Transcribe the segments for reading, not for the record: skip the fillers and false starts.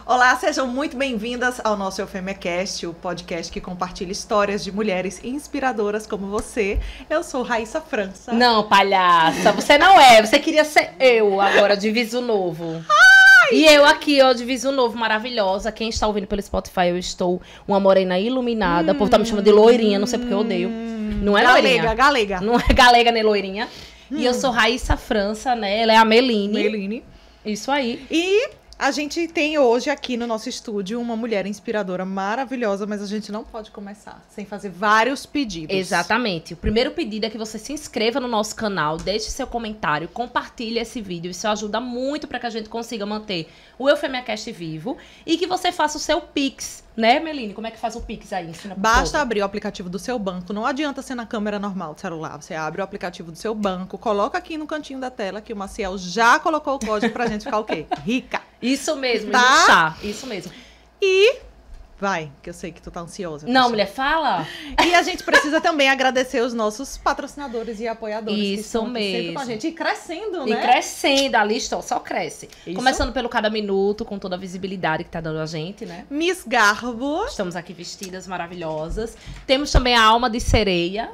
Olá, sejam muito bem-vindas ao nosso EufemiaCast, o podcast que compartilha histórias de mulheres inspiradoras como você. Eu sou Raíssa França. Não, palhaça, você não é. Você queria ser eu agora, de Viso Novo. Ai! E eu aqui, ó, de Viso Novo, maravilhosa. Quem está ouvindo pelo Spotify, eu estou uma morena iluminada. O povo tá me chamando de loirinha, não sei porque eu odeio. Não é loirinha. Galega. Não é galega nem loirinha. E eu sou Raíssa França, né? Ela é a Meline. Isso aí. E a gente tem hoje aqui no nosso estúdio uma mulher inspiradora maravilhosa, mas a gente não pode começar sem fazer vários pedidos. Exatamente. O primeiro pedido é que você se inscreva no nosso canal, deixe seu comentário, compartilhe esse vídeo. Isso ajuda muito para que a gente consiga manter o EufemiaCast vivo e que você faça o seu Pix, né, Meline? Como é que faz o Pix aí? Ensina pro Basta povo. abrir o aplicativo do seu banco. Não adianta ser na câmera normal do celular. Você abre o aplicativo do seu banco, coloca aqui no cantinho da tela que o Maciel já colocou o código pra gente ficar o quê? Rica. Isso mesmo, Tá? Isso mesmo. E vai, que eu sei que tu tá ansiosa. Não, mulher, fala. E a gente precisa também agradecer os nossos patrocinadores e apoiadores que Isso estão aqui sempre mesmo. com a gente. E crescendo, E né? crescendo, a lista ó, só cresce. Isso. Começando pelo Cada Minuto, com toda a visibilidade que tá dando a gente, né? Miss Garbo, Estamos aqui vestidas maravilhosas. Temos também a Alma de Sereia.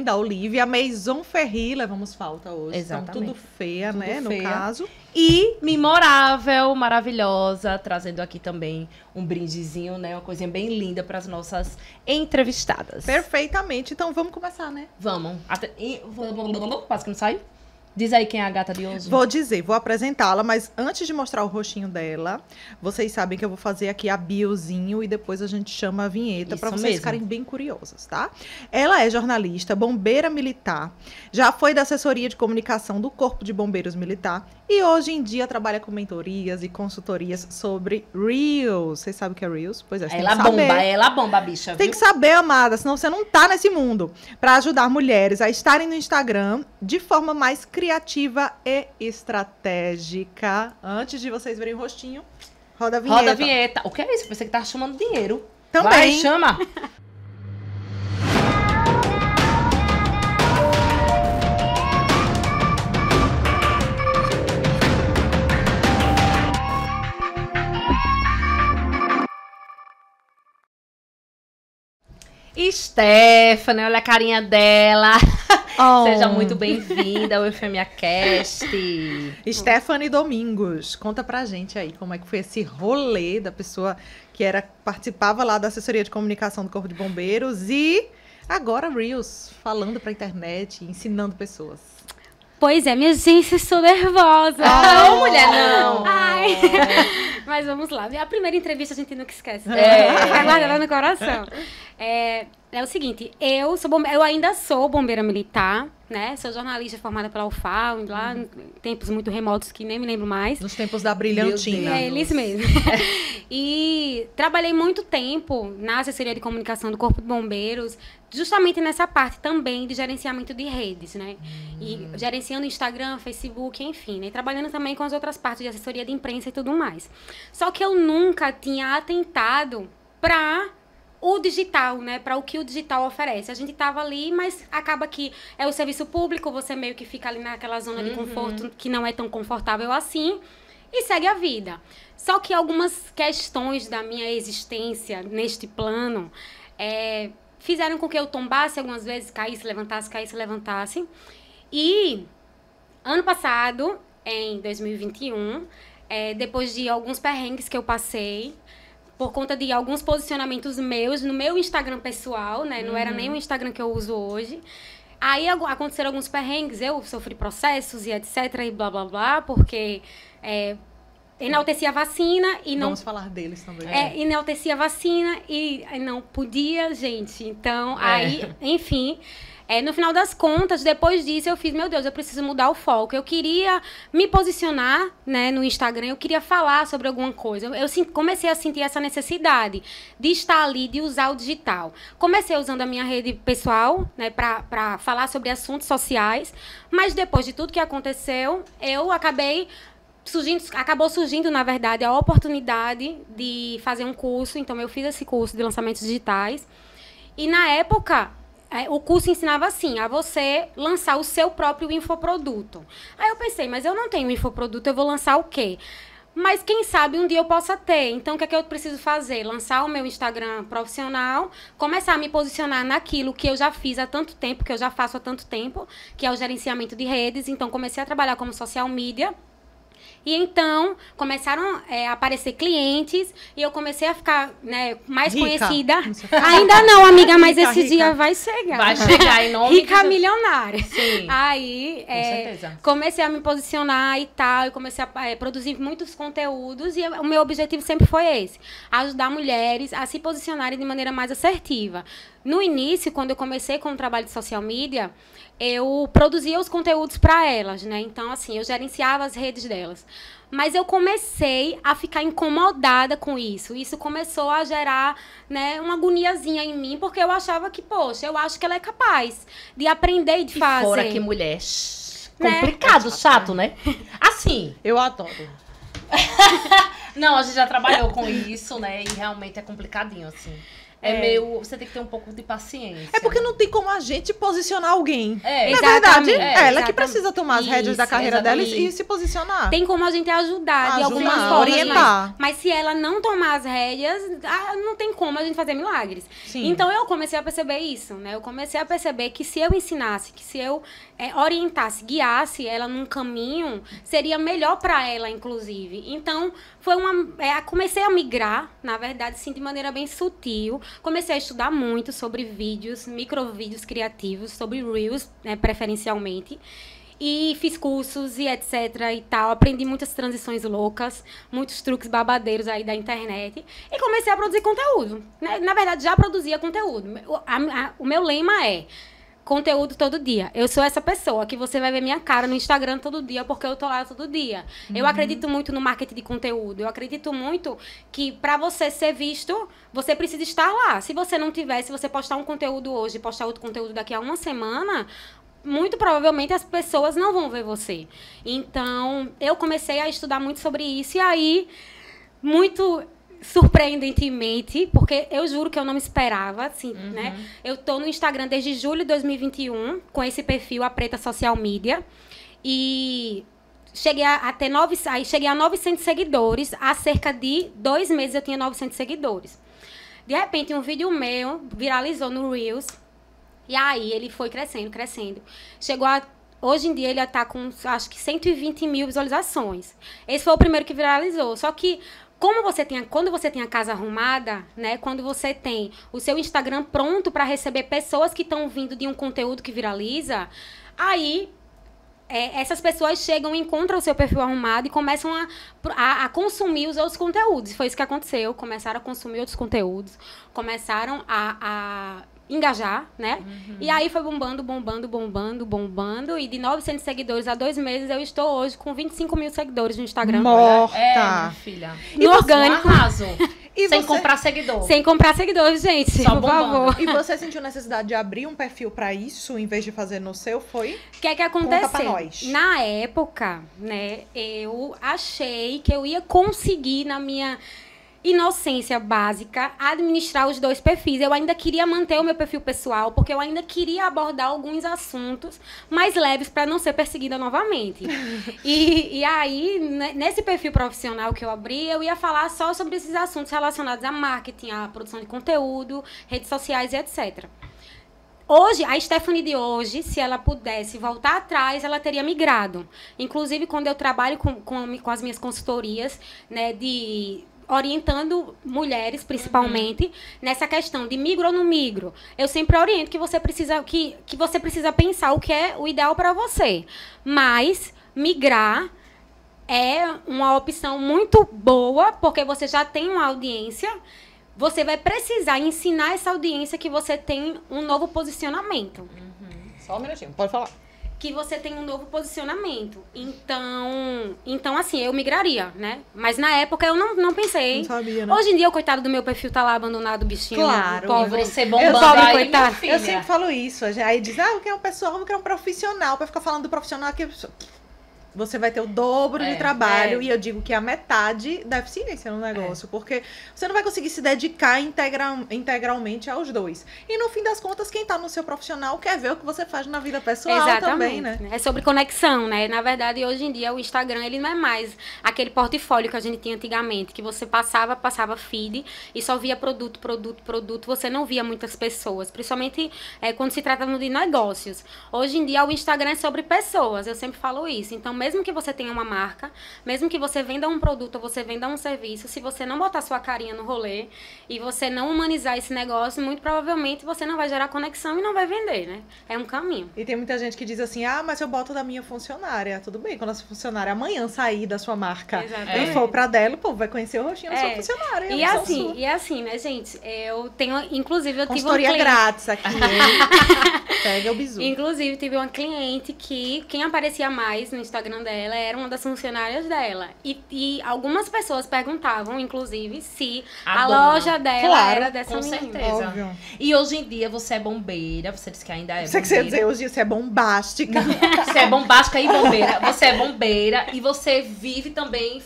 da Olivia, Maison Ferri, levamos falta hoje. Exatamente. São tudo feia, Tudo né? feia. No caso. E memorável, maravilhosa, trazendo aqui também um brindezinho, né? Uma coisinha bem linda para as nossas entrevistadas. Perfeitamente. Então vamos começar, né? Vamos. Quase que não sai. Diz aí quem é a gata de hoje. Vou apresentá-la, mas antes de mostrar o rostinho dela, vocês sabem que eu vou fazer aqui a biozinho e depois a gente chama a vinheta Isso para vocês mesmo. ficarem bem curiosas, tá? Ela é jornalista, bombeira militar, já foi da assessoria de comunicação do Corpo de Bombeiros Militar e hoje em dia trabalha com mentorias e consultorias sobre Reels. Vocês sabem o que é Reels? Pois é, você tem que saber. Ela bomba, bicha, Tem viu? que saber, amada, senão você não tá nesse mundo. Para ajudar mulheres a estarem no Instagram de forma mais criativa e estratégica. Antes de vocês verem o rostinho, roda a vinheta. Roda a vinheta. O que é isso? Pensei que tava chamando dinheiro. Também. Vai, chama. Stephanie, olha a carinha dela. Oh. Seja muito bem-vinda ao EufemiaCast. Stephanie Domingos, conta pra gente aí como é que foi esse rolê da pessoa que participava lá da assessoria de comunicação do Corpo de Bombeiros e agora Reels, falando pra internet, ensinando pessoas. Pois é, minha gente, estou nervosa. Não, mulher, não. Ai. Mas vamos lá. A primeira entrevista a gente nunca esquece. É. Vai guardar no coração. É o seguinte, eu ainda sou bombeira militar, né? Sou jornalista formada pela UFAL, lá em tempos muito remotos que nem me lembro mais. Nos tempos da brilhantina. É, isso mesmo. E trabalhei muito tempo na assessoria de comunicação do Corpo de Bombeiros, justamente nessa parte também de gerenciamento de redes, né? E gerenciando Instagram, Facebook, enfim, né? E trabalhando também com as outras partes de assessoria de imprensa e tudo mais. Só que eu nunca tinha atentado para o digital, né? Para o que o digital oferece. A gente tava ali, mas acaba que é o serviço público, você meio que fica ali naquela zona de conforto que não é tão confortável assim e segue a vida. Só que algumas questões da minha existência neste plano fizeram com que eu tombasse algumas vezes, caísse, levantasse. E ano passado, em 2021, depois de alguns perrengues que eu passei, por conta de alguns posicionamentos meus no meu Instagram pessoal, né? Não era nem o Instagram que eu uso hoje. Aí aconteceram alguns perrengues, eu sofri processos e etc, e blá, blá, blá, porque enaltecia a vacina e não... Vamos falar deles também. Enaltecia a vacina e não podia, gente. Então, aí, enfim... no final das contas, depois disso, eu fiz, meu Deus, eu preciso mudar o foco. Eu queria me posicionar, né, no Instagram, eu queria falar sobre alguma coisa. Eu comecei a sentir essa necessidade de estar ali, de usar o digital. Comecei usando a minha rede pessoal, né, para falar sobre assuntos sociais, mas depois de tudo que aconteceu, eu acabou surgindo, na verdade, a oportunidade de fazer um curso. Então, eu fiz esse curso de lançamentos digitais. E, na época... o curso ensinava assim, a você lançar o seu próprio infoproduto. Aí eu pensei, mas eu não tenho infoproduto, eu vou lançar o quê? mas quem sabe um dia eu possa ter. Então, o que é que eu preciso fazer? Lançar o meu Instagram profissional, começar a me posicionar naquilo que eu já fiz há tanto tempo, que eu já faço há tanto tempo, que é o gerenciamento de redes. Então, comecei a trabalhar como social media. E então, começaram a aparecer clientes e eu comecei a ficar, né, mais Rica. conhecida. Ainda não, amiga, mas Rica, esse rica. dia vai chegar. Vai chegar em nome Rica de... milionária. Sim. Aí, Com certeza. comecei a me posicionar e tal, e comecei a produzir muitos conteúdos, e o meu objetivo sempre foi esse, ajudar mulheres a se posicionarem de maneira mais assertiva. No início, quando eu comecei com o trabalho de social media, eu produzia os conteúdos para elas, né? Então, assim, eu gerenciava as redes delas. Mas eu comecei a ficar incomodada com isso. Isso começou a gerar, né, uma agoniazinha em mim, porque eu achava que, poxa, eu acho que ela é capaz de aprender e de fazer. Fora que mulher... Né? Complicado, chato, né? Assim... Eu adoro. Não, a gente já trabalhou com isso, né? E realmente é complicadinho, assim. É meio... Você tem que ter um pouco de paciência. É porque não tem como a gente posicionar alguém. É. Na verdade, Exatamente. ela que Exatamente. precisa tomar as rédeas da Isso, carreira dela exatamente. e se posicionar. Tem como a gente ajudar de algumas Ajudar, formas, orientar. mas se ela não tomar as rédeas, não tem como a gente fazer milagres. Sim. Então eu comecei a perceber isso, né? Eu comecei a perceber que se eu ensinasse, que se eu orientasse, guiasse ela num caminho, seria melhor para ela, inclusive. Então foi comecei a migrar, na verdade, assim, de maneira bem sutil. Comecei a estudar muito sobre vídeos, microvídeos criativos, sobre Reels, né, preferencialmente. E fiz cursos e etc e tal. Aprendi muitas transições loucas, muitos truques babadeiros aí da internet. E comecei a produzir conteúdo. Né? Na verdade, já produzia conteúdo. O meu lema é conteúdo todo dia. Eu sou essa pessoa que você vai ver minha cara no Instagram todo dia, porque eu tô lá todo dia. Eu acredito muito no marketing de conteúdo. Eu acredito muito que para você ser visto, você precisa estar lá. Se você não tiver, se você postar um conteúdo hoje e postar outro conteúdo daqui a uma semana, muito provavelmente as pessoas não vão ver você. Então, eu comecei a estudar muito sobre isso e aí, muito surpreendentemente, porque eu juro que eu não me esperava, assim, né? Eu tô no Instagram desde julho de 2021, com esse perfil, a Preta Social Media, e cheguei a ter 900 seguidores, há cerca de 2 meses eu tinha 900 seguidores. De repente, um vídeo meu viralizou no Reels, e aí ele foi crescendo, crescendo. Hoje em dia ele está com, acho que 120 mil visualizações. Esse foi o primeiro que viralizou, só que quando você tem a casa arrumada, né? Quando você tem o seu Instagram pronto para receber pessoas que estão vindo de um conteúdo que viraliza, aí essas pessoas chegam, encontram o seu perfil arrumado e começam a consumir os outros conteúdos. Foi isso que aconteceu. Começaram a consumir outros conteúdos, começaram a engajar, né? E aí foi bombando, bombando, bombando, bombando. E de 900 seguidores a 2 meses, eu estou hoje com 25 mil seguidores no Instagram. Morta. minha filha. No orgânico. Um arraso. E Sem você- comprar seguidor. Sem comprar seguidores, gente, Só por bombando. favor. E você sentiu necessidade de abrir um perfil pra isso, em vez de fazer no seu, foi? O que é que Conta pra aconteceu? nós. Na época, né, eu achei que eu ia conseguir, na minha inocência básica, administrar os 2 perfis. Eu ainda queria manter o meu perfil pessoal, porque eu ainda queria abordar alguns assuntos mais leves para não ser perseguida novamente. E aí, nesse perfil profissional que eu abri, eu ia falar só sobre esses assuntos relacionados a marketing, a produção de conteúdo, redes sociais e etc. Hoje, a Stephanie de hoje, se ela pudesse voltar atrás, ela teria migrado. Inclusive, quando eu trabalho com as minhas consultorias, né, orientando mulheres, principalmente, nessa questão de migro ou não migro. Eu sempre oriento que você precisa, que você precisa pensar o que é o ideal para você. Mas migrar é uma opção muito boa, porque você já tem uma audiência. Você vai precisar ensinar essa audiência que você tem um novo posicionamento. Só um minutinho, pode falar. Que você tem um novo posicionamento. Então assim, eu migraria, né? Mas na época eu não pensei. Não sabia, né? Hoje em dia, o coitado do meu perfil tá lá abandonado, o bichinho. Claro. Pobre. E você Eu bombando só me aí, coitada. minha filha. Eu sempre falo isso. Aí diz, eu quero um pessoal, eu quero um profissional. Pra ficar falando do profissional aqui. você vai ter o dobro de trabalho. E eu digo que a metade da eficiência no negócio. Porque você não vai conseguir se dedicar integralmente aos dois. E no fim das contas, quem tá no seu profissional quer ver o que você faz na vida pessoal também, né? É sobre conexão, né? Na verdade, hoje em dia, o Instagram, ele não é mais aquele portfólio que a gente tinha antigamente, que você passava feed e só via produto. Você não via muitas pessoas, principalmente quando se tratava de negócios. Hoje em dia, o Instagram é sobre pessoas, eu sempre falo isso. Então, mesmo que você tenha uma marca, mesmo que você venda um produto ou você venda um serviço, se você não botar sua carinha no rolê e você não humanizar esse negócio, muito provavelmente você não vai gerar conexão e não vai vender, né? É um caminho. E tem muita gente que diz assim, mas eu boto da minha funcionária. Tudo bem, quando a sua funcionária amanhã sair da sua marca e for pra dela, o povo vai conhecer o rostinho da sua funcionária. E assim, né, gente? Eu tenho, inclusive, eu tive uma consultoria cliente... grátis aqui. Pega o bizu. Inclusive, tive uma cliente que quem aparecia mais no Instagram dela era uma das funcionárias dela. E algumas pessoas perguntavam, inclusive, se a loja dela era dessa menina. Com certeza. Óbvio. E hoje em dia você é bombeira, você disse que ainda é Você bombeira. quer dizer hoje você é bombástica. Você é bombástica e bombeira. Você é bombeira e você vive também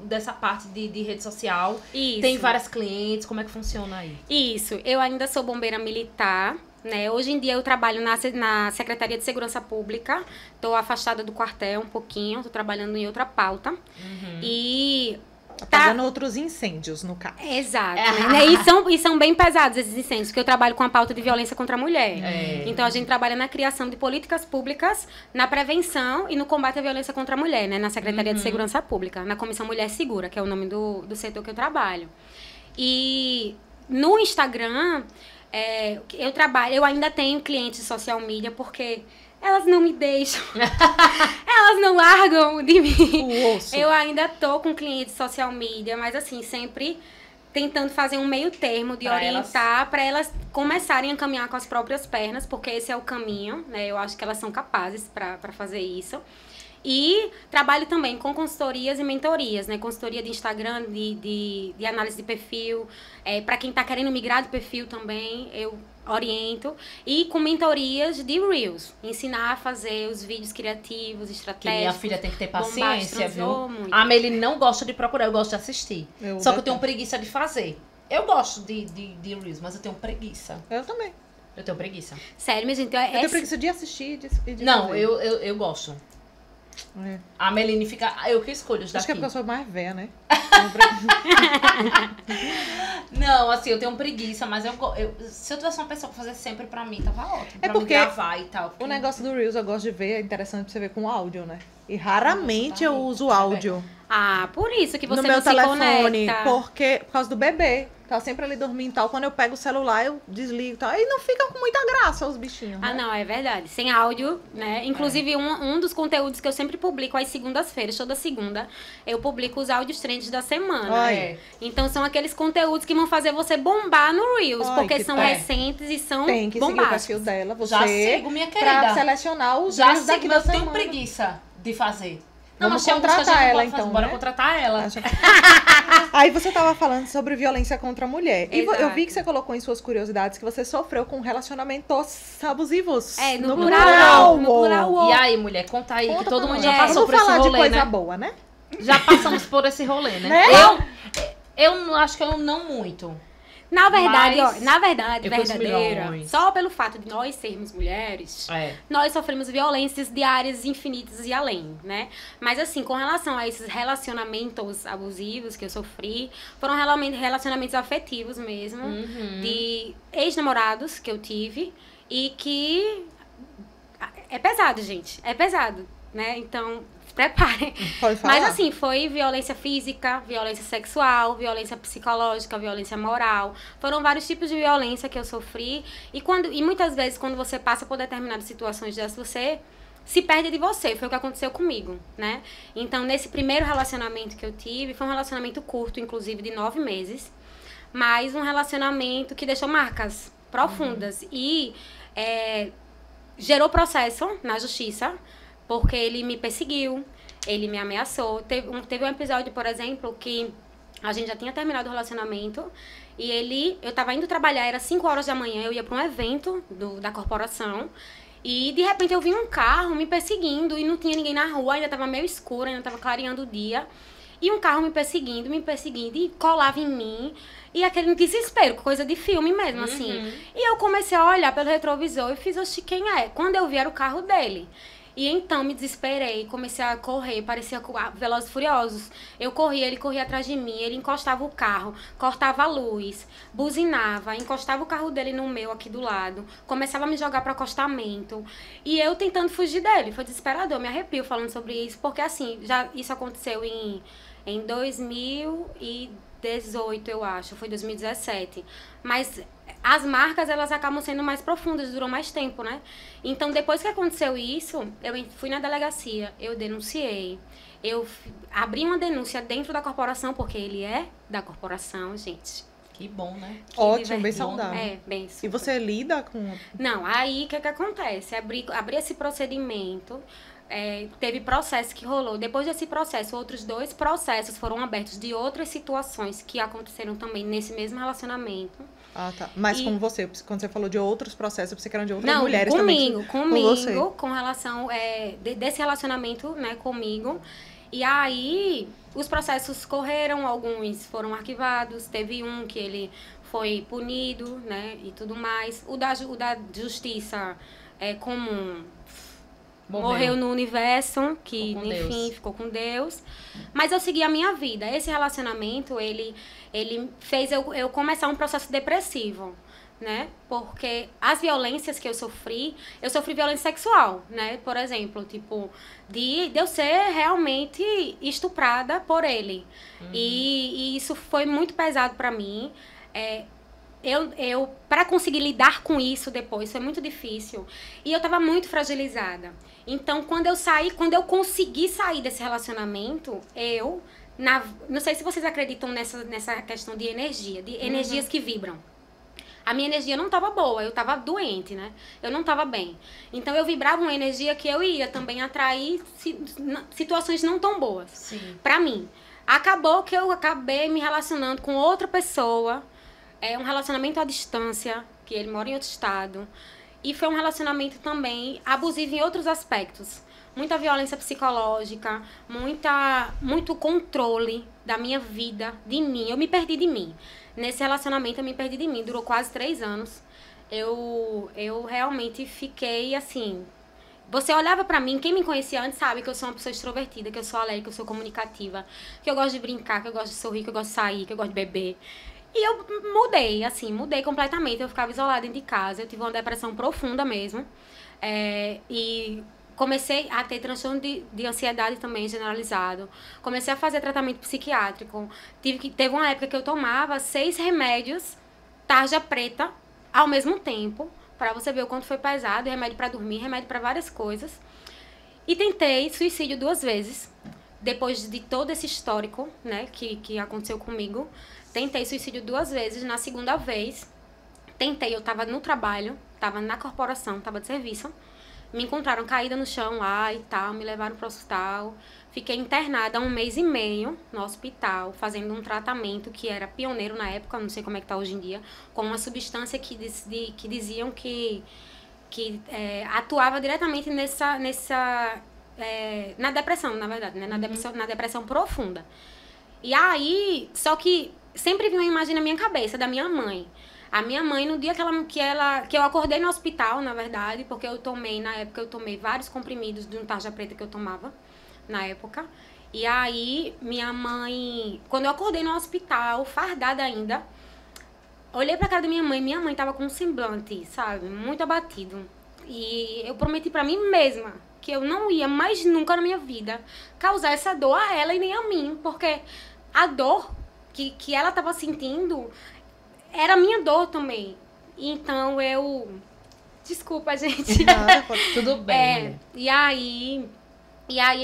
dessa parte de rede social. Isso. Tem várias clientes, como é que funciona aí? Isso, eu ainda sou bombeira militar, né? Hoje em dia eu trabalho na Secretaria de Segurança Pública, tô afastada do quartel um pouquinho, tô trabalhando em outra pauta. E... Apagando outros incêndios, no caso. Exato. Né? E são bem pesados esses incêndios, porque eu trabalho com a pauta de violência contra a mulher. Então, a gente trabalha na criação de políticas públicas, na prevenção e no combate à violência contra a mulher, né? Na Secretaria de Segurança Pública, na Comissão Mulher Segura, que é o nome do setor que eu trabalho. E no Instagram, eu ainda tenho clientes de social media, porque... elas não me deixam. Elas não largam de mim. O osso. Eu ainda tô com clientes de social media, mas assim, sempre tentando fazer um meio termo de orientar para elas começarem a caminhar com as próprias pernas, porque esse é o caminho, né? Eu acho que elas são capazes para fazer isso. E trabalho também com consultorias e mentorias, né? Consultoria de Instagram, de análise de perfil. Para quem tá querendo migrar de perfil também, eu oriento. E com mentorias de Reels. Ensinar a fazer os vídeos criativos, estratégicos. Que minha filha tem que ter paciência, viu? Muito. A Amelie não gosta de procurar, eu gosto de assistir. Só que eu tenho preguiça de fazer. Eu gosto de Reels, mas eu tenho preguiça. Eu também. Eu tenho preguiça. Sério, minha gente? Eu tenho preguiça de assistir e de Não, fazer. eu gosto. A Meline fica... Eu que escolho os daqui. Acho que é porque eu sou mais velha, né? Não, assim, eu tenho preguiça, mas se eu tivesse uma pessoa pra fazer sempre pra mim, tava ótimo. Pra porque mim gravar e tal. O negócio do Reels eu gosto de ver, é interessante pra você ver com áudio, né? E raramente eu uso áudio por isso que você no meu não se telefone, conecta. por causa do bebê. Tá sempre ali dormindo e tal. Quando eu pego o celular, eu desligo e tal. Aí não fica com muita graça os bichinhos, né? Não, é verdade. Sem áudio, né? Inclusive, um dos conteúdos que eu sempre publico às segundas-feiras, toda segunda, eu publico os áudios trends da semana. Então, são aqueles conteúdos que vão fazer você bombar no Reels, porque são recentes e são Tem que seguir o perfil dela, você... Já sigo, minha querida. Pra selecionar os já Reels daqui da semana. Eu tenho preguiça de fazer. Vamos contratar ela, então, Bora né? contratar ela. Aí você tava falando sobre violência contra a mulher. Exato. E eu vi que você colocou em suas curiosidades que você sofreu com relacionamentos abusivos. No plural. E aí, mulher, conta aí, que todo mundo já Vamos passou por esse falar rolê, de coisa né? boa, né? Já passamos por esse rolê, né? Eu acho que eu não muito. Na verdade, Mas na verdade, eu conheço verdadeira, milhões. só pelo fato de nós sermos mulheres, nós sofremos violências diárias infinitas e além, né? Mas assim, com relação a esses relacionamentos abusivos que eu sofri, foram relacionamentos afetivos mesmo, de ex-namorados que eu tive e que é pesado, gente, é pesado, né? Então, preparem. Pode falar. Mas assim, foi violência física, violência sexual, violência psicológica, violência moral. Foram vários tipos de violência que eu sofri. E muitas vezes, quando você passa por determinadas situações dessas, você se perde de você. Foi o que aconteceu comigo, né? Então, nesse primeiro relacionamento que eu tive, foi um relacionamento curto, inclusive de 9 meses. Mas um relacionamento que deixou marcas profundas. E gerou processo na justiça, porque ele me perseguiu, ele me ameaçou. Teve um episódio, por exemplo, que a gente já tinha terminado o relacionamento e eu tava indo trabalhar, era 5 horas da manhã, eu ia para um evento da corporação E de repente eu vi um carro me perseguindo e não tinha ninguém na rua, ainda tava meio escuro, ainda tava clareando o dia. E um carro me perseguindo e colava em mim. E aquele desespero, coisa de filme mesmo, assim. E eu comecei a olhar pelo retrovisor e fiz, oxi, quem é? Quando eu vi, era o carro dele. E então me desesperei, comecei a correr, parecia Velozes e Furiosos. Eu corria, ele corria atrás de mim, ele encostava o carro, cortava a luz, buzinava, encostava o carro dele no meu aqui do lado, começava a me jogar para acostamento. E eu tentando fugir dele, foi desesperador, me arrepio falando sobre isso, porque assim, isso aconteceu em 2018, eu acho, foi 2017. Mas as marcas, elas acabam sendo mais profundas, duram mais tempo, né? Então, depois que aconteceu isso, eu fui na delegacia, eu denunciei. Eu abri uma denúncia dentro da corporação, porque ele é da corporação, gente. Que bom, né? Que ótimo, bem saudável. É, bem super. E você lida com... Não, aí o que acontece? Abri esse procedimento... teve processo que rolou. Depois desse processo, outros 2 processos foram abertos de outras situações que aconteceram também nesse mesmo relacionamento. Ah, tá. Mas com você, quando você falou de outros processos, você que eram de outras não, mulheres comigo, também. com relação desse relacionamento, né, comigo. E aí, os processos correram, alguns foram arquivados, teve um que ele foi punido, né, e tudo mais. O da justiça comum morreu no universo, que enfim, ficou com Deus. Mas eu segui a minha vida. Esse relacionamento, ele fez eu começar um processo depressivo, né? Porque as violências que eu sofri violência sexual, né? Por exemplo, tipo, de eu ser realmente estuprada por ele. E isso foi muito pesado pra mim. Eu para conseguir lidar com isso depois, foi muito difícil. E eu tava muito fragilizada. Então, quando eu consegui sair desse relacionamento, não sei se vocês acreditam nessa questão de energia, de energias que vibram. A minha energia não tava boa, eu tava doente, né? Eu não tava bem. Então, eu vibrava uma energia que eu ia também atrair situações não tão boas. Sim. Pra mim. Acabou que eu acabei me relacionando com outra pessoa, um relacionamento à distância, que ele mora em outro estado. E foi um relacionamento também abusivo em outros aspectos. Muita violência psicológica, muito controle da minha vida, de mim. Eu me perdi de mim. Nesse relacionamento eu me perdi de mim. Durou quase 3 anos. Eu realmente fiquei assim... Você olhava pra mim, quem me conhecia antes sabe que eu sou uma pessoa extrovertida, que eu sou alegre, que eu sou comunicativa, que eu gosto de brincar, que eu gosto de sorrir, que eu gosto de sair, que eu gosto de beber. E eu mudei completamente. Eu ficava isolada dentro de casa, eu tive uma depressão profunda mesmo. E comecei a ter transtorno de ansiedade também generalizado. Comecei a fazer tratamento psiquiátrico. Teve uma época que eu tomava 6 remédios, tarja preta, ao mesmo tempo, para você ver o quanto foi pesado. Remédio para dormir, remédio para várias coisas. E tentei suicídio 2 vezes, depois de todo esse histórico, né, que aconteceu comigo. Tentei suicídio 2 vezes. Na segunda vez, eu tava no trabalho, tava na corporação, tava de serviço. Me encontraram caída no chão lá e tal, me levaram pro hospital. Fiquei internada 1 mês e meio no hospital, fazendo um tratamento que era pioneiro na época, não sei como é que tá hoje em dia, com uma substância que diziam que atuava diretamente na depressão, na verdade, né? Na depressão profunda. E aí, só que sempre vi uma imagem na minha cabeça da minha mãe. A minha mãe, no dia que eu acordei no hospital, na verdade, porque na época eu tomei vários comprimidos de um tarja preta que eu tomava, na época. E aí, minha mãe, quando eu acordei no hospital, fardada ainda, olhei pra cara da minha mãe tava com um semblante, sabe, muito abatido. E eu prometi pra mim mesma que eu não ia mais nunca na minha vida causar essa dor a ela e nem a mim, porque a dor que ela tava sentindo era minha dor também. Então desculpa, gente. Nada, tudo bem. E aí,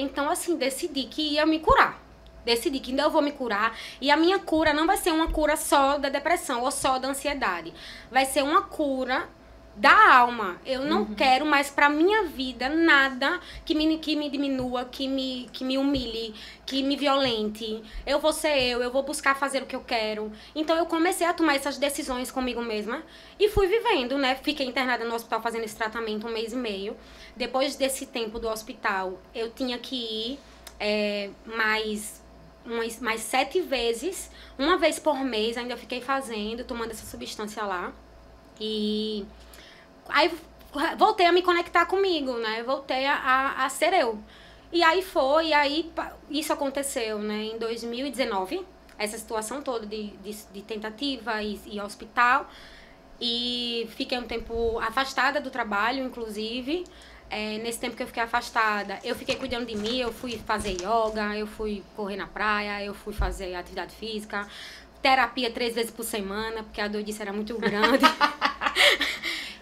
então, assim, decidi que ia me curar. Decidi que ainda eu vou me curar. E a minha cura não vai ser uma cura só da depressão ou só da ansiedade. Vai ser uma cura da alma. Eu não quero mais pra minha vida nada que me diminua, que me humilhe, que me violente. Eu vou ser eu vou buscar fazer o que eu quero. Então eu comecei a tomar essas decisões comigo mesma e fui vivendo, né? Fiquei internada no hospital fazendo esse tratamento 1 mês e meio. Depois desse tempo do hospital, eu tinha que ir mais 7 vezes, 1 vez por mês, ainda fiquei fazendo, tomando essa substância lá. E aí voltei a me conectar comigo, né? Voltei a ser eu. E aí isso aconteceu, né? Em 2019, essa situação toda de tentativa e hospital. E fiquei um tempo afastada do trabalho, inclusive. Nesse tempo que eu fiquei afastada, eu fiquei cuidando de mim, eu fui fazer yoga, eu fui correr na praia, eu fui fazer atividade física, terapia 3 vezes por semana, porque a doidice era muito grande.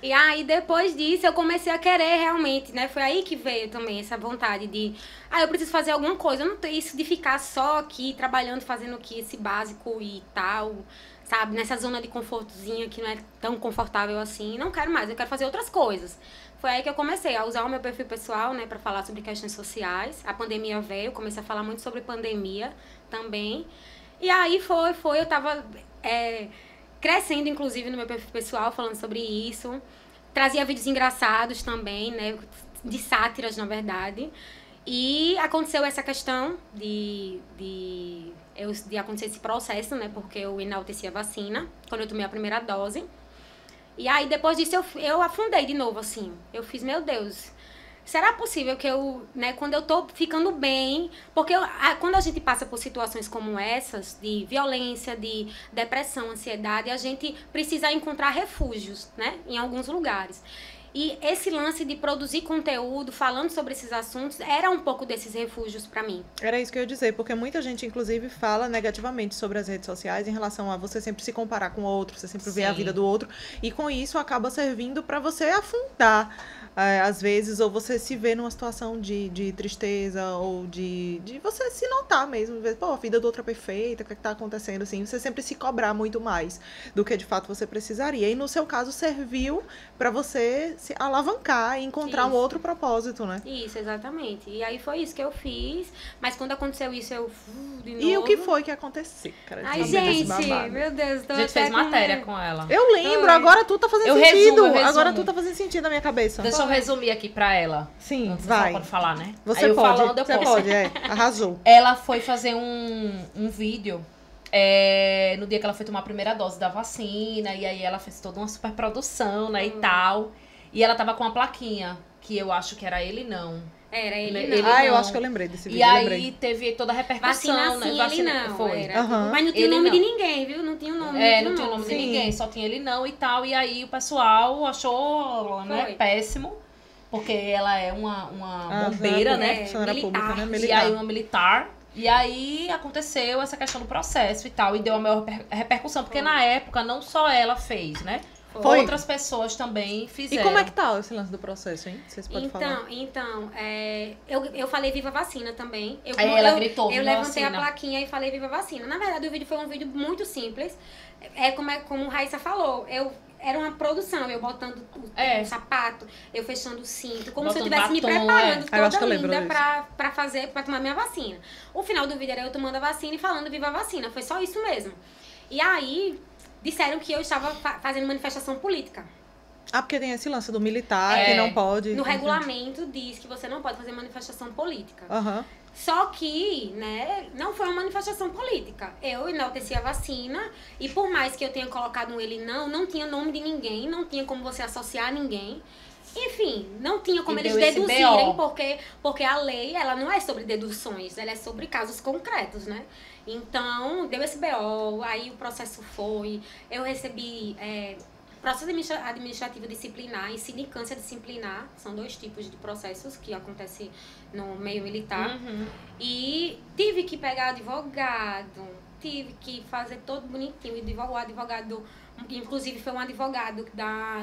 E aí, depois disso, eu comecei a querer realmente, né? Foi aí que veio também essa vontade de... eu preciso fazer alguma coisa. Eu não tenho isso de ficar só aqui, trabalhando, fazendo aqui esse básico e tal, sabe? Nessa zona de confortozinha que não é tão confortável assim. Não quero mais, eu quero fazer outras coisas. Foi aí que eu comecei a usar o meu perfil pessoal, né? Pra falar sobre questões sociais. A pandemia veio, comecei a falar muito sobre pandemia também. E aí eu tava... crescendo, inclusive, no meu perfil pessoal, falando sobre isso. Trazia vídeos engraçados também, né? De sátiras, na verdade. E aconteceu essa questão de acontecer esse processo, né? Porque eu enalteci a vacina, quando eu tomei a primeira dose. E aí, depois disso, eu afundei de novo, assim. Eu fiz, meu Deus... Será possível que eu, né, quando eu tô ficando bem... Porque quando a gente passa por situações como essas, de violência, de depressão, ansiedade, a gente precisa encontrar refúgios, né, em alguns lugares. E esse lance de produzir conteúdo, falando sobre esses assuntos, era um pouco desses refúgios pra mim. Era isso que eu ia dizer, porque muita gente, inclusive, fala negativamente sobre as redes sociais em relação a você sempre se comparar com o outro, você sempre ver a vida do outro, e com isso acaba servindo pra você afundar, às vezes, ou você se vê numa situação de tristeza, ou de você se notar mesmo, ver, pô, a vida do outro é perfeita, o que tá acontecendo, assim, você sempre se cobrar muito mais do que de fato você precisaria. E no seu caso, serviu pra você se alavancar e encontrar um outro propósito, né? Isso, exatamente. E aí foi isso que eu fiz, mas quando aconteceu isso, eu de novo. E o que foi que aconteceu, cara? Ai, gente, meu Deus, tô A gente fez matéria com ela. Eu lembro, agora tudo tá fazendo sentido. Agora tudo tá fazendo sentido na minha cabeça. Deixa eu resumir aqui pra ela. Sim, você vai. pode falar, né? Você aí eu pode, falando, eu você posso. pode, arrasou. Ela foi fazer um vídeo no dia que ela foi tomar a primeira dose da vacina, e aí ela fez toda uma super produção, né, e tal. E ela tava com uma plaquinha, que eu acho que era ele não. Era ele não. Eu acho que eu lembrei desse vídeo. E aí teve toda a repercussão, vacina, né? sim, Vacina, ele não. foi. Era. Mas não tinha o nome de ninguém, viu? Não tinha o nome. Não tinha o nome de ninguém, só tinha ele não e tal. E aí o pessoal achou, né, péssimo. Porque ela é uma bombeira, né? Funcionária pública, né? E Militar. aí uma militar. E aí aconteceu essa questão do processo e tal. E deu a maior repercussão. Porque na época não só ela fez, né? Outras pessoas também fizeram. E como é que tá esse lance do processo, hein? Vocês podem falar. Então, eu falei Viva Vacina também. Ela gritou, Eu Viva levantei Vacina. a plaquinha e falei Viva Vacina. Na verdade, o vídeo foi um vídeo muito simples. Como a Raíssa falou, era uma produção, eu botando o sapato, eu fechando o cinto, como se eu estivesse me preparando toda linda pra tomar minha vacina. O final do vídeo era eu tomando a vacina e falando Viva Vacina, foi só isso mesmo. E aí, disseram que eu estava fazendo manifestação política. Porque tem esse lance do militar, que não pode... No regulamento diz que você não pode fazer manifestação política. Uhum. Só que, né, não foi uma manifestação política. Eu enalteci a vacina e por mais que eu tenha colocado um ele não tinha nome de ninguém, não tinha como você associar a ninguém. Enfim, não tinha como eles deduzirem, porque a lei, ela não é sobre deduções, ela é sobre casos concretos, né? Então, deu esse BO, aí o processo foi, eu recebi... processo administrativo disciplinar e sindicância disciplinar, são 2 tipos de processos que acontecem no meio militar. E tive que pegar advogado, tive que fazer todo bonitinho. E o advogado, inclusive foi um advogado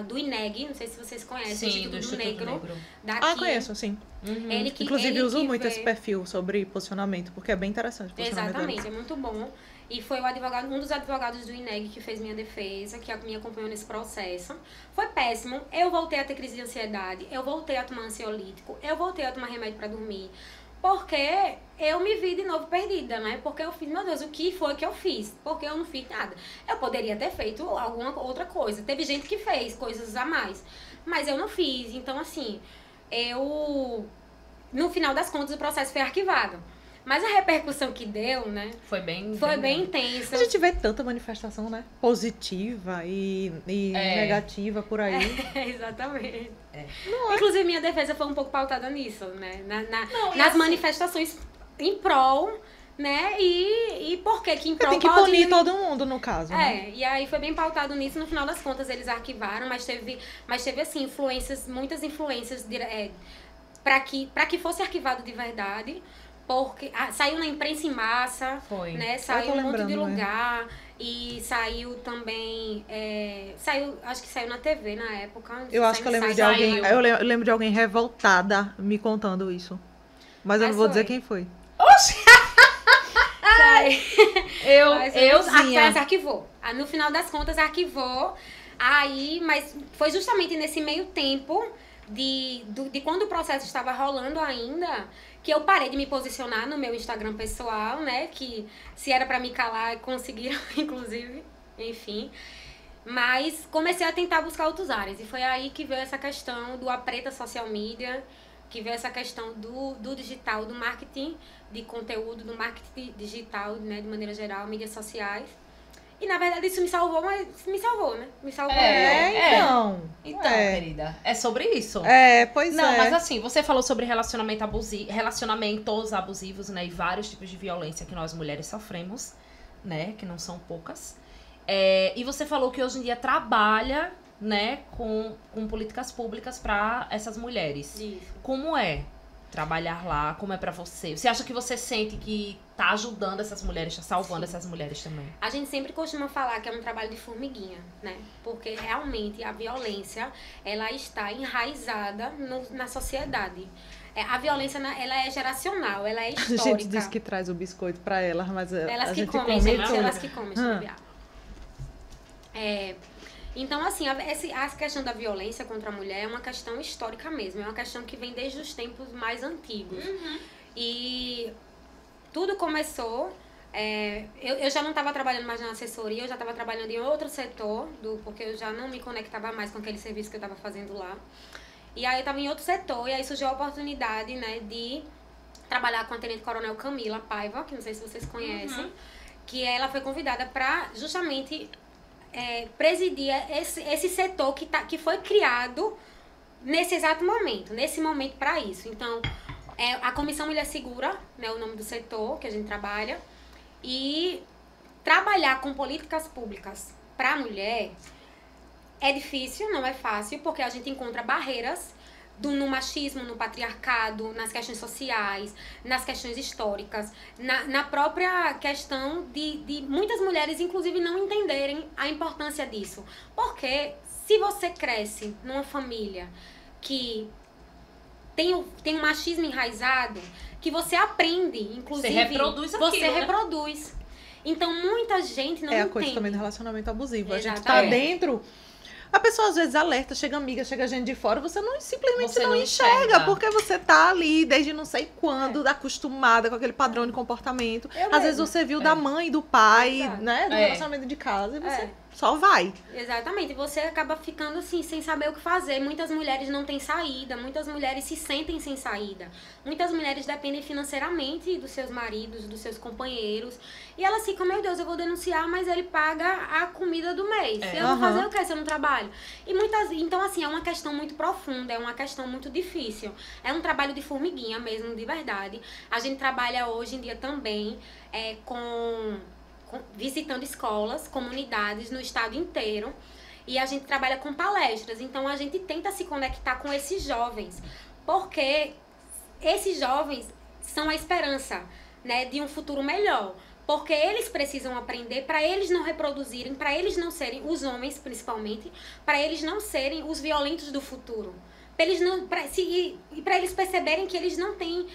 do INEG, não sei se vocês conhecem, sim, do Instituto Negro. Daqui. Conheço, sim. Ele inclusive uso muito esse perfil sobre posicionamento, porque é bem interessante. Exatamente, é muito bom. E foi o advogado, um dos advogados do INEG que fez minha defesa, que me acompanhou nesse processo. Foi péssimo. Eu voltei a ter crise de ansiedade, eu voltei a tomar ansiolítico, eu voltei a tomar remédio pra dormir. Porque eu me vi de novo perdida, né? Porque eu fiz, meu Deus, o que foi que eu fiz? Porque eu não fiz nada. Eu poderia ter feito alguma outra coisa. Teve gente que fez coisas a mais, mas eu não fiz. Então, assim, no final das contas, o processo foi arquivado. Mas a repercussão que deu, né? Foi bem intensa. A gente vê tanta manifestação, né? Positiva e negativa por aí. Exatamente. Não é? Inclusive, minha defesa foi um pouco pautada nisso, né? Nas manifestações em prol, né? E por que em prol Tem que punir todo mundo, no caso, né? E aí foi bem pautado nisso. No final das contas, eles arquivaram, mas teve assim, muitas influências para que fosse arquivado de verdade. Porque saiu na imprensa em massa, né? Saiu em um monte de lugar. E saiu também. Acho que saiu na TV na época. Eu acho que eu lembro de alguém. Eu lembro de alguém revoltada me contando isso. Mas eu não vou dizer quem foi. Oxi! Mas arquivou. No final das contas, arquivou. Aí, mas foi justamente nesse meio tempo de quando o processo estava rolando ainda, que eu parei de me posicionar no meu Instagram pessoal, né? Que se era pra me calar, conseguiram, inclusive. Enfim. Mas comecei a tentar buscar outras áreas. E foi aí que veio essa questão do Apreta Social Media, que veio essa questão do digital, do marketing de conteúdo, do marketing digital, né? De maneira geral, mídias sociais. E, na verdade, isso me salvou, mas me salvou, né? Me salvou. Então, querida, é sobre isso. Pois é. Não, mas assim, você falou sobre relacionamentos abusivos, né? E vários tipos de violência que nós mulheres sofremos, né? Que não são poucas. E você falou que hoje em dia trabalha, né? Com políticas públicas para essas mulheres. Isso. Como é trabalhar lá? Como é pra você? Você acha que você sente que tá ajudando essas mulheres, tá salvando essas mulheres também? A gente sempre costuma falar que é um trabalho de formiguinha, né? Porque realmente a violência, ela está enraizada na sociedade. A violência, ela é geracional, ela é histórica. A gente diz que traz o biscoito pra elas, mas elas a que gente comem, come gente, tudo. elas que comem, Então, assim, a questão da violência contra a mulher é uma questão histórica mesmo. É uma questão que vem desde os tempos mais antigos. Uhum. E tudo começou... eu já não estava trabalhando mais na assessoria, eu já estava trabalhando em outro setor, porque eu já não me conectava mais com aquele serviço que eu estava fazendo lá. E aí eu estava em outro setor, e aí surgiu a oportunidade, né, de trabalhar com a Tenente Coronel Camila Paiva, que não sei se vocês conhecem, que ela foi convidada para justamente... presidir esse setor que foi criado nesse exato momento, para isso. Então, a Comissão Mulher Segura, né, o nome do setor que a gente trabalha, e trabalhar com políticas públicas para a mulher é difícil, não é fácil, porque a gente encontra barreiras no machismo, no patriarcado, nas questões sociais, nas questões históricas, na própria questão de muitas mulheres, inclusive, não entenderem a importância disso. Porque se você cresce numa família que tem um machismo enraizado, que você aprende, inclusive... Você reproduz. Então, muita gente não entende. É a coisa também do relacionamento abusivo. Exatamente. A gente tá dentro... A pessoa às vezes alerta, chega amiga, chega gente de fora, você simplesmente não enxerga, porque você tá ali desde não sei quando, acostumada com aquele padrão de comportamento. Às vezes você viu da mãe, do pai, né, do relacionamento de casa, e você só vai. Exatamente, e você acaba ficando assim, sem saber o que fazer. Muitas mulheres não têm saída, muitas mulheres se sentem sem saída. Muitas mulheres dependem financeiramente dos seus maridos, dos seus companheiros. E elas ficam, meu Deus, eu vou denunciar, mas ele paga a comida do mês. Eu vou fazer o quê se eu não trabalho? Então, assim, é uma questão muito profunda, é uma questão muito difícil. É um trabalho de formiguinha mesmo, de verdade. A gente trabalha hoje em dia também visitando escolas, comunidades no estado inteiro. E a gente trabalha com palestras. Então, a gente tenta se conectar com esses jovens. Porque esses jovens são a esperança, né, de um futuro melhor. Porque eles precisam aprender para eles não reproduzirem, para eles não serem, os homens principalmente, para eles não serem os violentos do futuro. eles não, para eles perceberem que eles não têm,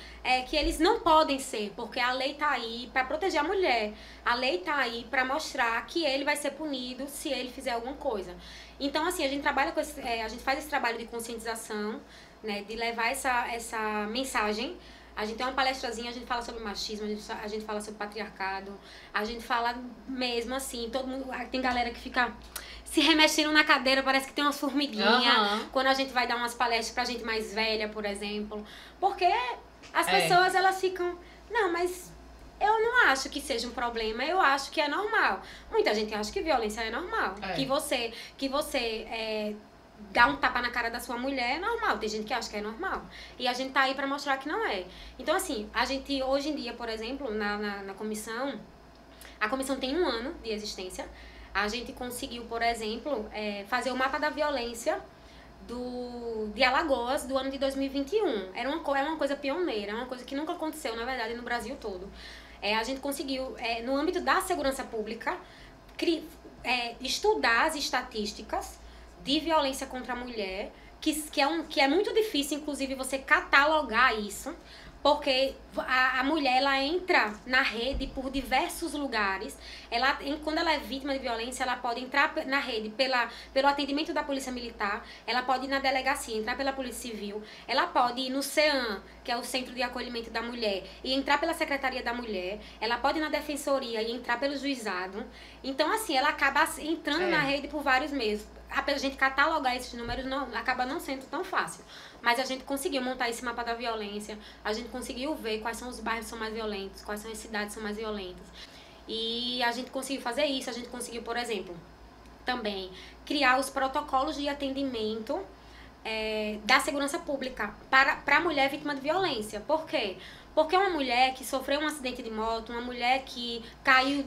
que eles não podem ser, porque a lei tá aí para proteger a mulher, a lei tá aí para mostrar que ele vai ser punido se ele fizer alguma coisa. Então, assim, a gente trabalha com a gente faz esse trabalho de conscientização, né, de levar essa mensagem. A gente tem uma palestrazinha, a gente fala sobre machismo, a gente fala sobre patriarcado, a gente fala mesmo assim, todo mundo, tem galera que fica se remexendo na cadeira, parece que tem umas formiguinhas, quando a gente vai dar umas palestras pra gente mais velha, por exemplo, porque as pessoas, elas ficam, não, mas eu não acho que seja um problema, eu acho que é normal. Muita gente acha que violência é normal, que você dar um tapa na cara da sua mulher é normal. Tem gente que acha que é normal. E a gente tá aí pra mostrar que não é. Então, assim, a gente, hoje em dia, por exemplo, na comissão, a comissão tem 1 ano de existência. A gente conseguiu, por exemplo, fazer o mapa da violência de Alagoas do ano de 2021. É uma coisa pioneira, é uma coisa que nunca aconteceu, na verdade, no Brasil todo. A gente conseguiu, no âmbito da segurança pública, estudar as estatísticas de violência contra a mulher, que é muito difícil, inclusive, você catalogar isso, porque a mulher, ela entra na rede por diversos lugares. Quando ela é vítima de violência, ela pode entrar na rede pelo atendimento da polícia militar, ela pode ir na delegacia, entrar pela polícia civil, ela pode ir no CEAM, que é o Centro de Acolhimento da Mulher, e entrar pela Secretaria da Mulher, ela pode ir na Defensoria e entrar pelo juizado. Então, assim, ela acaba entrando na rede por vários meses. A gente catalogar esses números acaba não sendo tão fácil. Mas a gente conseguiu montar esse mapa da violência, a gente conseguiu ver quais são os bairros que são mais violentos, quais são as cidades que são mais violentas. E a gente conseguiu fazer isso, a gente conseguiu, por exemplo, também criar os protocolos de atendimento da segurança pública para a mulher vítima de violência. Por quê? Porque uma mulher que sofreu um acidente de moto, uma mulher que caiu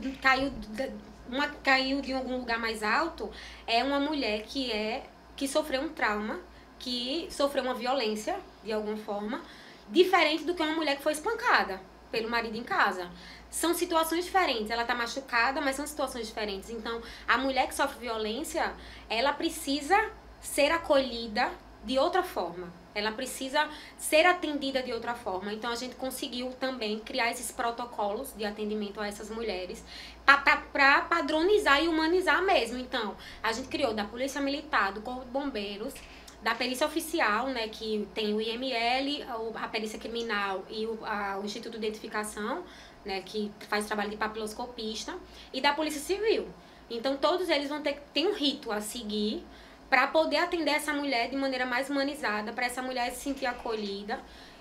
de algum lugar mais alto, é uma mulher que sofreu um trauma, que sofreu uma violência, de alguma forma, diferente do que uma mulher que foi espancada pelo marido em casa. São situações diferentes. Ela tá machucada, mas são situações diferentes. Então, a mulher que sofre violência, ela precisa ser acolhida de outra forma. Ela precisa ser atendida de outra forma. Então, a gente conseguiu também criar esses protocolos de atendimento a essas mulheres para padronizar e humanizar mesmo. Então, a gente criou da Polícia Militar, do Corpo de Bombeiros, da perícia oficial, né, que tem o IML, a perícia criminal e o Instituto de Identificação, né, que faz trabalho de papiloscopista, e da Polícia Civil. Então, todos eles vão ter um rito a seguir para poder atender essa mulher de maneira mais humanizada, para essa mulher se sentir acolhida.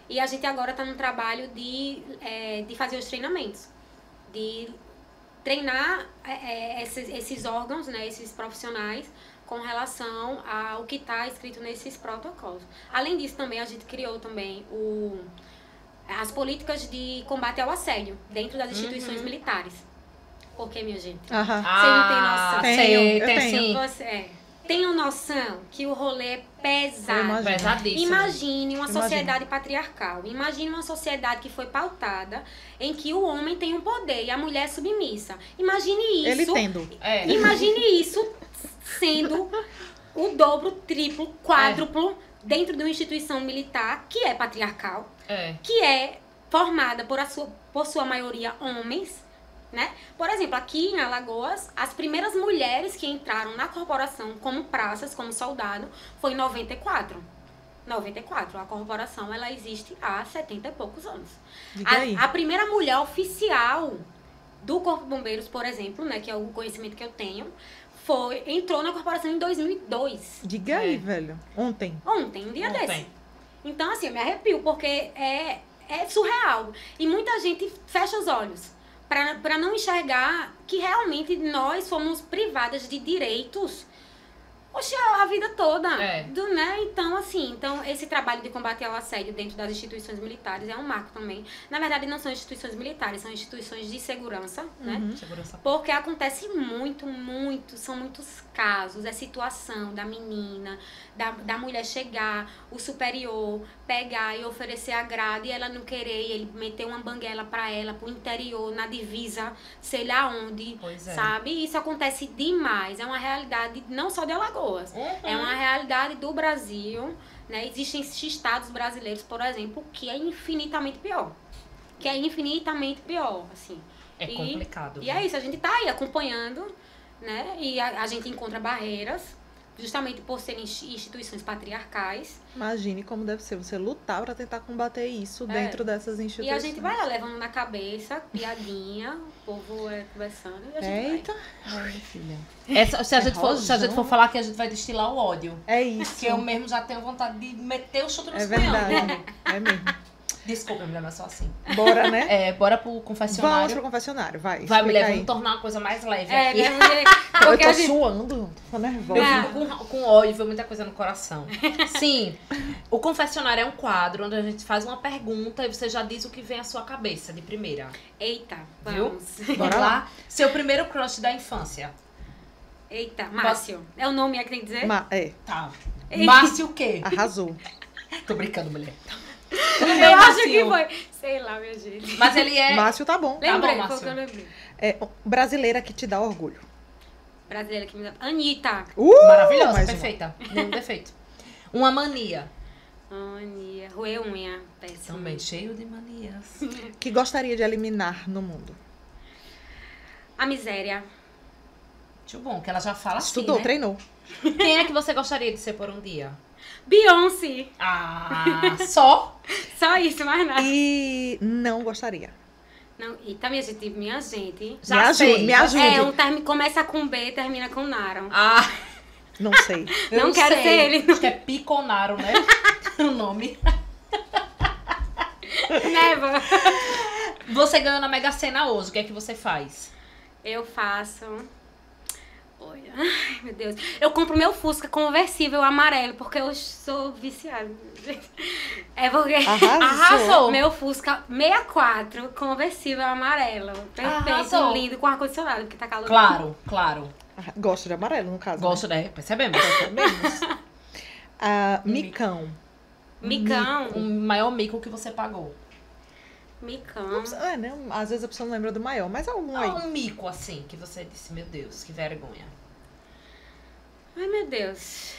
E a gente agora está no trabalho de fazer os treinamentos, de treinar esses órgãos, né, esses profissionais, com relação ao que está escrito nesses protocolos. Além disso, também a gente criou também as políticas de combate ao assédio dentro das instituições militares. Por quê, minha gente? Você não tem noção? Tenho. Você tenham noção que o rolê é pesado. Pesadíssimo. Imagine uma sociedade patriarcal. Imagine uma sociedade que foi pautada em que o homem tem um poder e a mulher é submissa. Imagine isso. Ele tendo. Imagine isso sendo o dobro, triplo, quádruplo dentro de uma instituição militar que é patriarcal, que é formada por sua maioria homens, né? Por exemplo, aqui em Alagoas, as primeiras mulheres que entraram na corporação como praças, como soldado, foi em 94. 94. A corporação, ela existe há 70 e poucos anos. A primeira mulher oficial do Corpo de Bombeiros, por exemplo, né, que é o conhecimento que eu tenho, entrou na corporação em 2002. Diga aí, velho. Ontem, um dia desse. Então, assim, eu me arrepio, porque é surreal. E muita gente fecha os olhos para não enxergar que realmente nós fomos privadas de direitos a vida toda. Né? Então, assim, esse trabalho de combate ao assédio dentro das instituições militares é um marco também. Na verdade, não são instituições militares, são instituições de segurança, né? Segurança. Porque acontece são muitos casos, situação da menina, da mulher chegar, o superior pegar e oferecer agrado e ela não querer, e ele meter uma banguela pra ela, pro interior, na divisa, sei lá onde, sabe? Isso acontece demais, é uma realidade não só de Alagoas, pessoas. É uma realidade do Brasil, né? Existem estados brasileiros, por exemplo, que é infinitamente pior. Assim. É complicado. E é isso, a gente tá aí acompanhando, né? E a gente encontra barreiras, justamente por serem instituições patriarcais. Imagine como deve ser você lutar pra tentar combater isso dentro dessas E instituições. a gente vai lá levando na cabeça, piadinha, o povo conversando e a gente Eita, Ai, minha filha. Se a gente for falar que a gente vai destilar o ódio. é isso. Que eu mesmo já tenho vontade de meter o chute no É canhão. verdade, é mesmo. Desculpa, mulher, mas só assim. Bora, né? Bora pro confessionário. Vamos pro confessionário, vai. Vai, mulher, explica vamos aí. tornar uma coisa mais leve É, aqui. né? Eu Porque tô a gente... suando, tô nervosa. Eu fico com ódio, viu muita coisa no coração. Sim, o confessionário é um quadro onde a gente faz uma pergunta e você já diz o que vem à sua cabeça de primeira. Eita, Viu? vamos. Bora lá. Seu primeiro crush da infância. Eita, Márcio. É o nome que tem que dizer? Tá. Márcio o quê? Arrasou. Tô brincando, mulher. Eu acho que foi. Sei lá, minha gente. Mas ele é... Márcio tá bom. Lembrei, bom, foi o que Márcio. eu lembrei. É brasileira que te dá orgulho. Brasileira que me dá. Anitta. Maravilhosa, mais uma. perfeita. Nenhum defeito. Uma mania. Ania. Roer unha. Péssimo. Também cheio de manias. Que gostaria de eliminar no mundo. A miséria. Muito bom, que ela já fala Estudou, assim, né? treinou. Quem é que você gostaria de ser por um dia? Beyoncé. Ah, só? Só isso, mais nada. E não gostaria. Não, eita, minha gente. Já me ajude, sei. me ajude. É, um termo começa com B e termina com Naron. Ah, Não sei. eu Não quero sei. ser ele, não. Acho que é Piconaro, né? O nome. Never. Você ganhou na Mega Sena hoje, o que é que você faz? Eu faço... Olha, ai, meu Deus. Eu compro meu Fusca conversível amarelo, porque eu sou viciada. É porque... Arrasou. Meu Fusca 64 conversível amarelo. Perfeito, Arrasou. lindo, com ar-condicionado, porque tá calor. Claro. Gosto de amarelo, no caso. Gosto, né? Percebemos. Menos. Micão. Micão. O maior mico que você pagou. Micão. É, né? Às vezes a pessoa não lembra do maior, mas algum aí. Um mico, assim, que você disse, meu Deus, que vergonha. Ai, meu Deus.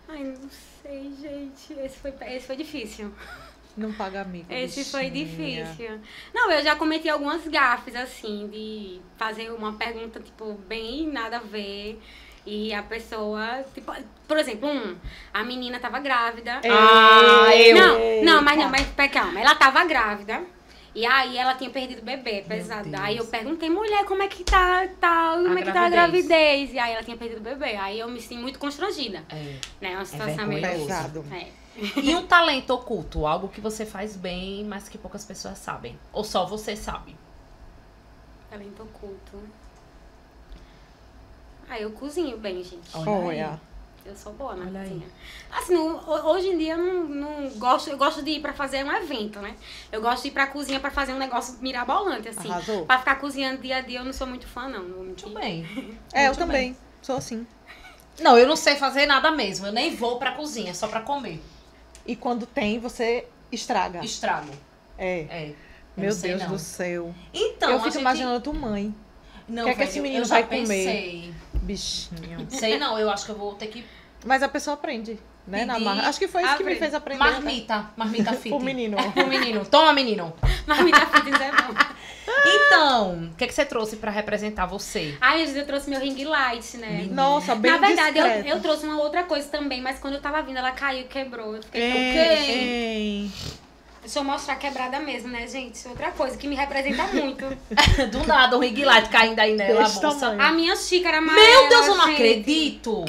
Ai, não sei, gente. Esse foi difícil. Não paga amigo. Esse foi bichinha. difícil. Não, eu já cometi algumas gafes, assim, de fazer uma pergunta, tipo, bem nada a ver. E a pessoa, tipo, por exemplo, a menina tava grávida. Mas calma, ela tava grávida. E aí ela tinha perdido o bebê, pesado. Deus. Aí eu perguntei, mulher, como é que tá a gravidez? E aí ela tinha perdido o bebê. Aí eu me senti muito constrangida. Né? Uma situação meio vergonhoso. Pesado. É. E um talento oculto, algo que você faz bem, mas que poucas pessoas sabem. Ou só você sabe. Talento oculto. Eu cozinho bem, gente. Olha. Eu sou boa na Olha aí. cozinha. Assim, hoje em dia eu não gosto. Eu gosto de ir pra fazer um evento, né? Eu gosto de ir pra cozinha pra fazer um negócio mirabolante, assim. Arrasou. Pra ficar cozinhando dia a dia, eu não sou muito fã, não. Não vou mentir. Muito bem. Eu Muito também. Sou assim. Não, eu não sei fazer nada mesmo. Eu nem vou pra cozinha, só pra comer. E quando tem, você estraga. Estrago. É. Eu Meu não sei, Deus não. do céu. Então, eu a fico gente... imaginando tua mãe. Não, O que é que velho, esse menino eu já vai comer? pensei. Bichinho. Sei não, eu acho que eu vou ter que Mas a pessoa aprende, né? Na pedir, marra. Acho que foi isso que me abrir. fez aprender. né? Marmita fit. O menino. O menino. Toma, menino. Mas me dá fitness é bom. Então, o que é que você trouxe pra representar você? Ai, eu trouxe meu ring light, né? Nossa, bem Na verdade, discreto. eu trouxe uma outra coisa também, mas quando eu tava vindo, ela caiu e quebrou. Eu fiquei, Ei. Deixa eu mostrar quebrada mesmo, né, gente? Outra coisa que me representa muito. Do nada, um ring light caindo aí nela, a Desse bolsa. tamanho. A minha xícara amarela. Meu Deus, eu não gente. acredito.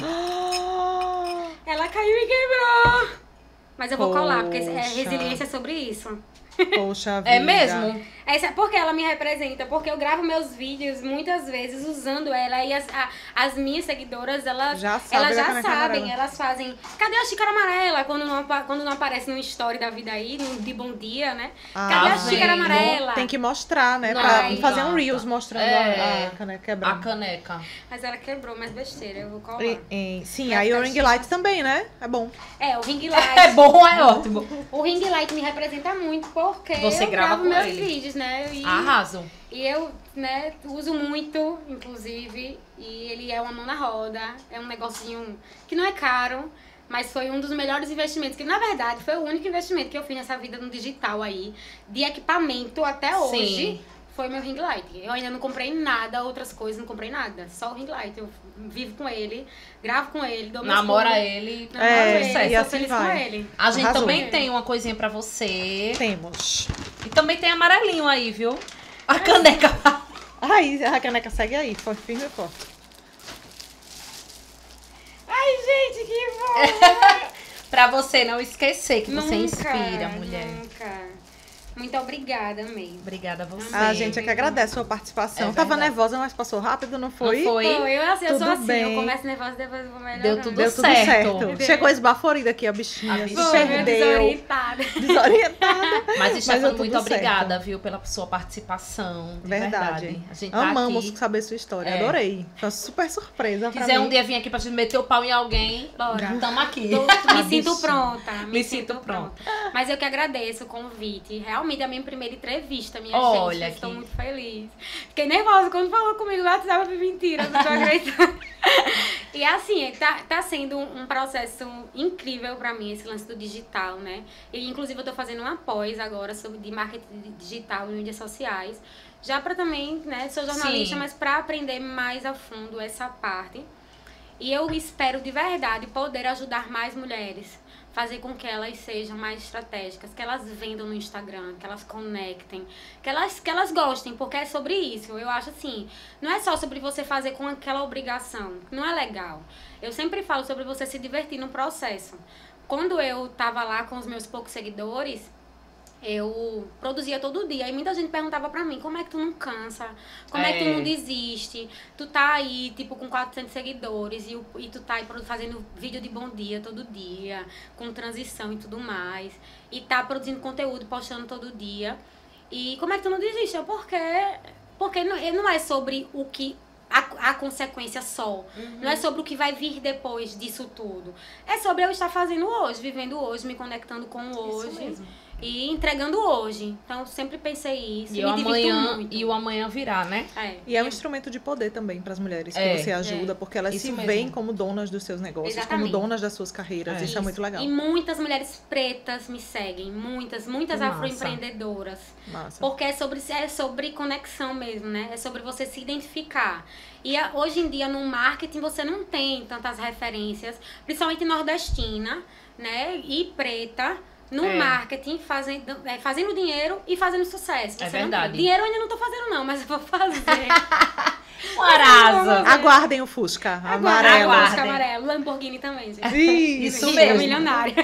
Ela caiu e quebrou. Mas eu vou colar, porque Poxa. resiliência é sobre isso. Poxa vida. É mesmo? Porque ela me representa, porque eu gravo meus vídeos muitas vezes usando ela e as minhas seguidoras, elas Já sabem da caneca sabem, amarela. elas fazem, cadê a xícara amarela? Quando não aparece no story da vida aí, no de bom dia, né? Cadê a xícara vendo? amarela? Tem que mostrar, né? Não, Pra aí, fazer um gata. Reels mostrando É. a caneca A quebrando. caneca. Mas ela quebrou, mas besteira, eu vou colar. Sim, Vai aí o ficar ring chique. light também, né? É bom. O ring light. É bom, é ótimo. O ring light me representa muito porque Você eu grava gravo com meus ele. vídeos, né? Arraso. E eu, né, uso muito, inclusive, e que é uma mão na roda, é um negocinho que não é caro, mas foi um dos melhores investimentos, que na verdade foi o único investimento que eu fiz nessa vida no digital aí, de equipamento até hoje. Sim. Foi meu ring light. Eu ainda não comprei nada, outras coisas, não comprei nada. Só o ring light. Eu vivo com ele, gravo com ele, dou meus Namora pulos, ele. namoro ele, e sou assim feliz vai. com ele. A gente Arrasou. também tem uma coisinha pra você. Temos. E também tem amarelinho aí, viu? A caneca. Aí, a caneca segue aí, foi firme e forte. Ai, gente, que bom! Pra você não esquecer que você Nunca, inspira, mulher. Nunca. Muito obrigada, amei. Obrigada a você. A gente é que agradece a sua participação. É Tava verdade. nervosa, mas passou rápido, não foi? Não foi? Pô, eu sou Tudo assim, bem. eu começo nervosa, depois eu vou melhorando. Deu tudo Deu tudo certo. certo. Chegou esbaforida aqui, a bichinha. A Se bichinha. Foi meio perdeu. desorientada. Desorientada. Mas, deu Stefano, tudo muito certo. obrigada, viu, pela sua participação. De verdade. A gente tá Amamos aqui. saber sua história. É. Adorei. Foi uma super surpresa Se pra quiser mim. um dia vir aqui pra gente meter o pau em alguém, Bora. tamo aqui. Me sinto bichinha. pronta. Me sinto pronta. Mas eu que agradeço o convite. Realmente é a minha primeira entrevista, minha Olha gente. Estou aqui. muito feliz. Fiquei nervosa quando falou comigo no WhatsApp, eu falei, mentira, não tô acreditando. E assim, tá sendo um processo incrível pra mim, esse lance do digital, né? E, inclusive, eu tô fazendo uma pós agora sobre de marketing digital em mídias sociais. Já pra também, né, sou jornalista, Sim. mas pra aprender mais a fundo essa parte. E eu espero de verdade poder ajudar mais mulheres, fazer com que elas sejam mais estratégicas, que elas vendam no Instagram, que elas conectem, que elas gostem, porque é sobre isso. Eu acho assim, não é só sobre você fazer com aquela obrigação, não é legal. Eu sempre falo sobre você se divertir no processo. Quando eu tava lá com os meus poucos seguidores, eu produzia todo dia. E muita gente perguntava pra mim, como é que tu não cansa? Como é que tu não desiste? Tu tá aí, tipo, com 400 seguidores e tu tá aí fazendo vídeo de bom dia todo dia, com transição e tudo mais. E tá produzindo conteúdo, postando todo dia. E como é que tu não desiste? É porque não é sobre o que... A consequência só. Não é sobre o que vai vir depois disso tudo. É sobre eu estar fazendo hoje, vivendo hoje, me conectando com o hoje. Isso mesmo. E entregando hoje. Então, eu sempre pensei isso. E me divirto muito. o amanhã virá, né? E é um instrumento de poder também para as mulheres que É. você ajuda, porque elas Isso se mesmo. veem como donas dos seus negócios, Exatamente. como donas das suas carreiras. É. Isso é muito legal. E muitas mulheres pretas me seguem. Muitas Que massa. afroempreendedoras. Massa. Porque é sobre conexão mesmo, né? É sobre você se identificar. E hoje em dia, no marketing, você não tem tantas referências, principalmente nordestina, né? E preta, no É. marketing, fazendo dinheiro e fazendo sucesso. Você É não tem. verdade. Dinheiro eu ainda não tô fazendo, não, mas eu vou fazer. Um arasa. Aguardem o Fusca amarelo. Aguardem. Fusca amarelo. Lamborghini também, gente. Isso Isso Rica, mesmo. milionária.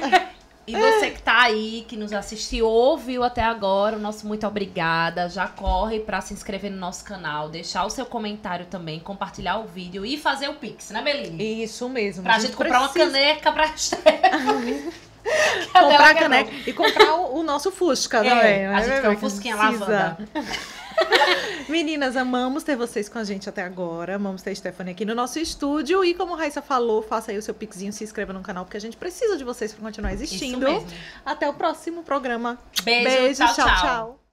E você que tá aí, que nos assistiu, ouviu até agora, o nosso muito obrigada. Já corre pra se inscrever no nosso canal, deixar o seu comentário também, compartilhar o vídeo e fazer o Pix, né, Beline? Isso mesmo. Pra gente comprar uma precisa caneca pra comprar a caneca e comprar o nosso Fusca também. a né, gente quer bebê? um Fusquinha Precisa. lavanda. Meninas, amamos ter vocês com a gente até agora. Amamos ter a Stephanie aqui no nosso estúdio. E como a Raíssa falou, faça aí o seu pixinho, se inscreva no canal, porque a gente precisa de vocês para continuar existindo. Isso mesmo. Até o próximo programa. Beijo, tchau, tchau.